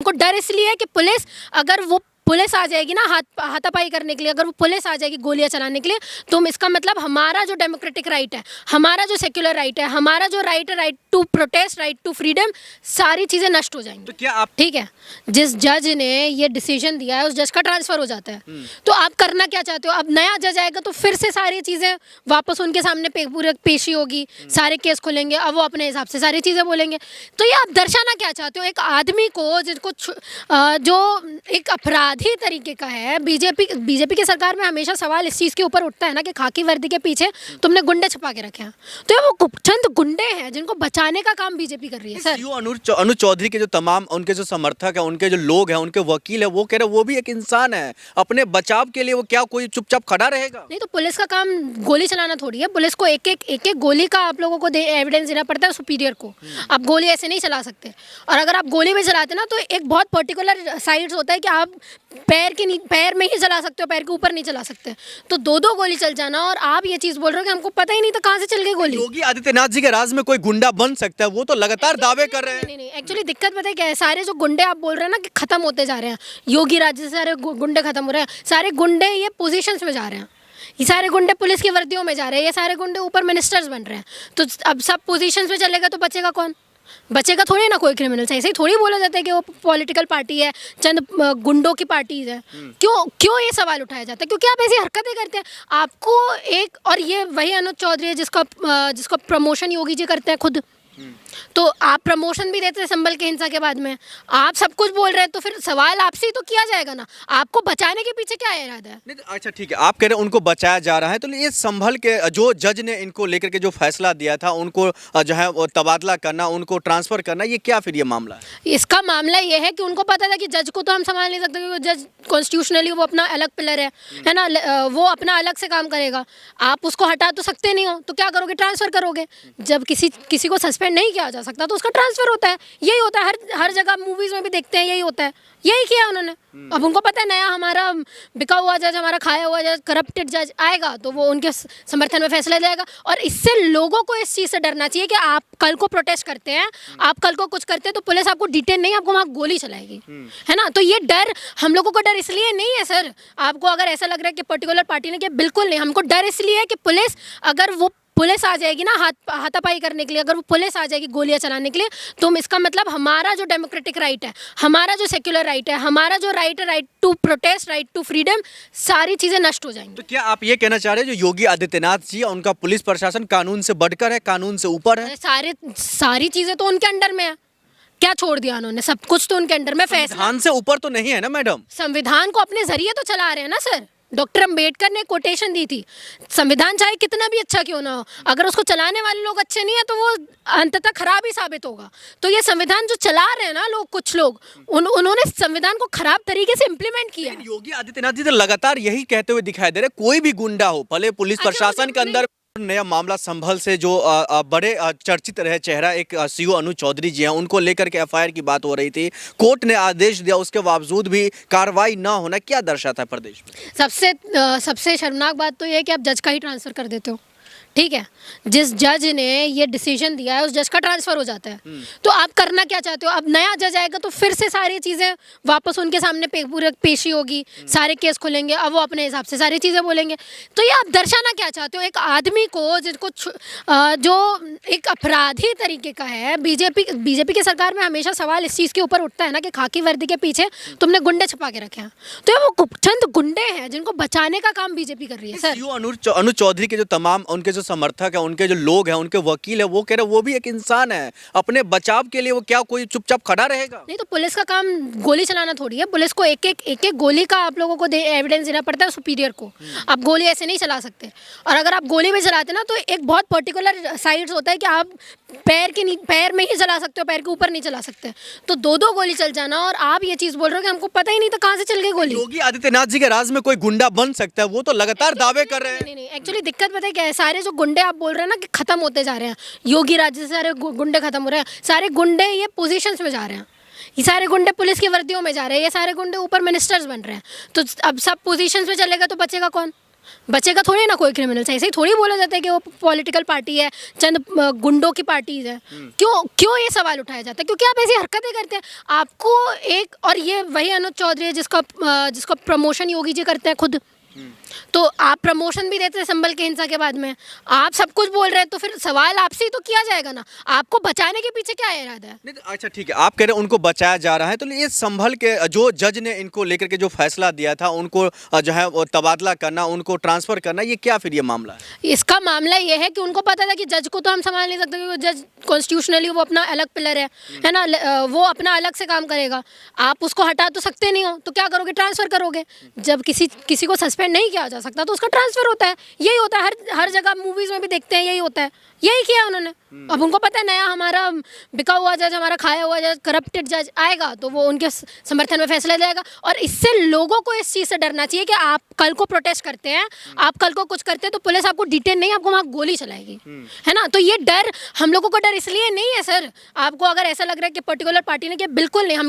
हमको डर इसलिए है कि पुलिस, अगर वो पुलिस आ जाएगी ना हाथापाई करने के लिए, अगर वो पुलिस आ जाएगी गोलियां चलाने के लिए, तो इसका मतलब हमारा जो डेमोक्रेटिक राइट है, हमारा जो सेक्युलर राइट है, हमारा जो राइट है, right to protest, right to freedom, सारी चीज़ें नष्ट हो जाएंगी। तो क्या आप ठीक है, जिस जज ने ये डिसीजन दिया है उस जज का ट्रांसफ़र हो जाता है, तो आप करना क्या चाहते हो? अब नया जज आएगा तो फिर से सारी चीज़ें वापस उनके सामने पूरे पेशी होगी, सारे केस खुलेंगे, अब वो अपने हिसाब से सारी चीज़ें बोलेंगे। तो ये आप दर्शाना क्या चाहते हो? एक आदमी को जिसको जो एक अपराधी तरीके का है, बीजेपी की सरकार में हमेशा सवाल इस चीज़ के ऊपर उठता है ना कि खाकी वर्दी के पीछे तुमने गुंडे छुपा के रखे हैं। तो ये वो चंद गुंडे हैं जिनको बचाने का काम बीजेपी कर रही है। सर, अनुज चौधरी के जो तमाम उनके जो समर्थक हैं, उनके जो लोग हैं, उनके वकील हैं, वो कह रहे हैं वो भी एक इंसान है, अपने बचाव के लिए वो क्या कोई चुपचाप खड़ा रहेगा? नहीं, तो पुलिस का काम गोली चलाना थोड़ी है। पुलिस को एक गोली का आप लोगों को एविडेंस देना पड़ता है सुपीरियर को। आप गोली ऐसे नहीं चला सकते, और अगर आप गोली भी चलाते ना तो एक बहुत पर्टिकुलर साइड्स होता है कि आप पैर में ही चला सकते हो, पैर के ऊपर नहीं चला सकते। तो दो गोली चल जाना, और आप ये चीज़ बोल रहे हो कि हमको पता ही नहीं था कहाँ से चल गई गोली। योगी आदित्यनाथ जी के राज में कोई गुंडा बन सकता है, वो तो लगातार दावे कर रहे हैं। नहीं, एक्चुअली दिक्कत पता है क्या है? सारे जो गुंडे आप बोल रहे हैं ना कि खत्म होते जा रहे हैं, योगी राज्य से सारे गुंडे खत्म हो रहे हैं, सारे गुंडे ये पोजीशंस में जा रहे हैं, ये सारे गुंडे पुलिस की वर्दियों में जा रहे हैं, ये सारे गुंडे ऊपर मिनिस्टर्स बन रहे हैं। तो अब सब पोजीशंस में चलेगा तो बचेगा कौन? बचेगा थोड़ी ना कोई क्रिमिनल। ऐसे ही थोड़ी बोला जाता है कि वो पॉलिटिकल पार्टी है, चंद गुंडों की पार्टीज है। क्यों ये सवाल उठाया जाता है? क्योंकि आप ऐसी हरकतें करते हैं। आपको एक, और ये वही अनुज चौधरी है जिसका प्रमोशन योगी जी करते हैं खुद। तो आप प्रमोशन भी देते हैं संभल के हिंसा के बाद में, आप सब कुछ बोल रहे हैं, तो फिर सवाल आपसे ही तो किया जाएगा ना, आपको बचाने के पीछे क्या इरादा है? नहीं, अच्छा ठीक है, आप कह रहे हैं उनको बचाया जा रहा है, तो ये संभल के जो जज ने इनको लेकर के जो फैसला दिया था, उनको जो है वो तबादला करना, उनको ट्रांसफर करना, ये क्या फिर ये मामला है? इसका मामला ये है कि उनको पता था कि जज को तो हम संभाल नहीं सकते, क्योंकि जज कॉन्स्टिट्यूशनली वो अपना अलग पिलर है ना, वो अपना अलग से काम करेगा। आप उसको हटा तो सकते नहीं हो, तो क्या करोगे? ट्रांसफर करोगे। जब किसी को सस्पेंड नहीं किया जा सकता तो उसका ट्रांसफर होता है। यही होता है, हर जगह मूवीज में भी देखते हैं, यही होता है, यही किया उन्होंने। अब उनको पता है नया हमारा बिका हुआ जज, हमारा खाया हुआ जज, करप्टेड जज आएगा तो वो उनके समर्थन में फैसला देगा। और इससे लोगों को इस चीज़ से डरना चाहिए कि आप कल को प्रोटेस्ट करते हैं, आप कल को कुछ करते हैं तो पुलिस आपको डिटेन नहीं, आपको वहाँ गोली चलाएगी, है ना। तो ये डर हम लोगों को डर इसलिए नहीं है सर, आपको अगर ऐसा लग रहा है कि पर्टिकुलर पार्टी ने किया, बिल्कुल नहीं। हमको डर इसलिए है कि पुलिस, अगर वो पुलिस आ जाएगी ना हाथापाई करने के लिए, अगर वो पुलिस आ जाएगी गोलियां चलाने के लिए, तो इसका मतलब हमारा जो डेमोक्रेटिक राइट है, हमारा जो सेक्युलर राइट है, हमारा जो राइट है, right to protest, right to freedom, सारी चीज़ें नष्ट हो जाएंगी। तो क्या आप ये कहना चाह रहे हैं जो योगी आदित्यनाथ जी, उनका पुलिस प्रशासन कानून से बढ़कर है, कानून से ऊपर है? सारी चीज़ें तो उनके अंडर में है। क्या छोड़ दिया उन्होंने? सब कुछ तो उनके अंडर में। फैसला संविधान से ऊपर तो नहीं है ना मैडम? संविधान को अपने जरिए तो चला रहे हैं ना सर। डॉक्टर अंबेडकर ने कोटेशन दी थी, संविधान चाहे कितना भी अच्छा क्यों ना हो, अगर उसको चलाने वाले लोग अच्छे नहीं है तो वो अंततः खराब ही साबित होगा। तो ये संविधान जो चला रहे हैं ना लोग, कुछ लोग, उन्होंने संविधान को खराब तरीके से इम्प्लीमेंट किया। योगी आदित्यनाथ जी तो लगातार यही कहते हुए दिखाई दे रहे, कोई भी गुंडा हो, भले पुलिस प्रशासन के अंदर। नया मामला संभल से जो बड़े चर्चित रहे चेहरा एक सीओ अनुज चौधरी जी हैं, उनको लेकर के एफआईआर की बात हो रही थी। कोर्ट ने आदेश दिया, उसके बावजूद भी कार्रवाई ना होना क्या दर्शाता है प्रदेश में? सबसे शर्मनाक बात तो ये है कि आप जज का ही ट्रांसफर कर देते हो। ठीक है, जिस जज ने ये डिसीजन दिया है उस जज का ट्रांसफ़र हो जाता है। तो आप करना क्या चाहते हो? अब नया जज आएगा तो फिर से सारी चीज़ें वापस उनके सामने पूरे पेशी होगी, सारे केस खुलेंगे, अब वो अपने हिसाब से सारी चीज़ें बोलेंगे। तो ये आप दर्शाना क्या चाहते हो? एक आदमी को जिसको जो एक अपराधी तरीके का है, बीजेपी की सरकार में हमेशा सवाल इस चीज़ के ऊपर उठता है ना कि खाकी वर्दी के पीछे तुमने गुंडे छुपा के रखे हैं। तो ये वो चंद गुंडे हैं जिनको बचाने का काम बीजेपी कर रही है। सर, अनुज चौधरी के जो तमाम उनके जो समर्थक हैं, उनके जो लोग हैं, उनके वकील हैं, वो कह रहे हैं वो भी एक इंसान है, अपने बचाव के लिए वो क्या कोई चुपचाप खड़ा रहेगा? नहीं, तो पुलिस का काम गोली चलाना थोड़ी है। पुलिस को एक गोली का आप लोगों को एविडेंस देना पड़ता है सुपीरियर को। आप गोली ऐसे नहीं चला सकते, और अगर आप गोली भी चलाते ना तो एक बहुत पर्टिकुलर साइड्स होता है कि आप पैर में ही चला सकते हो, पैर के ऊपर नहीं चला सकते। तो दो गोली चल जाना, और आप ये चीज़ बोल रहे हो कि हमको पता ही नहीं था कहाँ से चल गई गोली। योगी आदित्यनाथ जी के राज में कोई गुंडा बन सकता है, वो तो लगातार दावे कर रहे हैं। नहीं, एक्चुअली दिक्कत पता है क्या है? सारे जो गुंडे आप बोल रहे हैं ना कि खत्म होते जा रहे हैं, योगी राज्य से सारे गुंडे खत्म हो रहे हैं, सारे गुंडे ये पोजीशंस में जा रहे हैं, ये सारे गुंडे पुलिस की वर्दियों में जा रहे हैं, ये सारे गुंडे ऊपर मिनिस्टर्स बन रहे हैं। तो अब सब पोजीशंस में चलेगा तो बचेगा कौन? बचेगा थोड़ी ना कोई क्रिमिनल से, ऐसे ही थोड़ी बोला जाता है कि वो पॉलिटिकल पार्टी है, चंद गुंडों की पार्टीज है। क्यों क्यों ये सवाल उठाया जाता है? क्योंकि आप ऐसी हरकतें करते हैं। आपको एक, और ये वही अनुज चौधरी है जिसका प्रमोशन योगी जी करते हैं खुद। तो आप प्रमोशन भी देते हैं संभल के हिंसा के बाद में, आप सब कुछ बोल रहे हैं, तो फिर सवाल आपसे ही तो किया जाएगा ना, आपको बचाने के पीछे क्या इरादा है? नहीं तो अच्छा ठीक है, आप कह रहे हैं उनको बचाया जा रहा है, तो ये संभल के जो जज ने इनको लेकर के जो फैसला दिया था, उनको जो है वो तबादला करना, उनको ट्रांसफर करना, ये क्या फिर ये मामला है? इसका मामला ये है कि उनको पता था कि जज को तो हम संभाल नहीं सकते, क्योंकि जज कॉन्स्टिट्यूशनली वो अपना अलग पिलर है ना, वो अपना अलग से काम करेगा। आप उसको हटा तो सकते नहीं हो, तो क्या करोगे? ट्रांसफर करोगे। जब किसी को सस्पेंड नहीं किया जा सकता तो उसका ट्रांसफर होता है। यही होता है, हर जगह मूवीज में भी देखते हैं, यही होता है, यही किया उन्होंने। अब उनको पता है नया हमारा बिका हुआ जज, हमारा खाया हुआ जज, करप्टेड जज आएगा तो वो उनके समर्थन में फैसला देगा। और इससे लोगों को इस चीज़ से डरना चाहिए कि आप कल को प्रोटेस्ट करते हैं, आप कल को कुछ करते हैं तो पुलिस आपको डिटेन नहीं, आपको वहाँ गोली चलाएगी, है ना। तो ये डर हम लोगों को डर इसलिए नहीं है सर। आपको अगर ऐसा लग रहा है कि पर्टिकुलर पार्टी ने किया, बिल्कुल नहीं। हम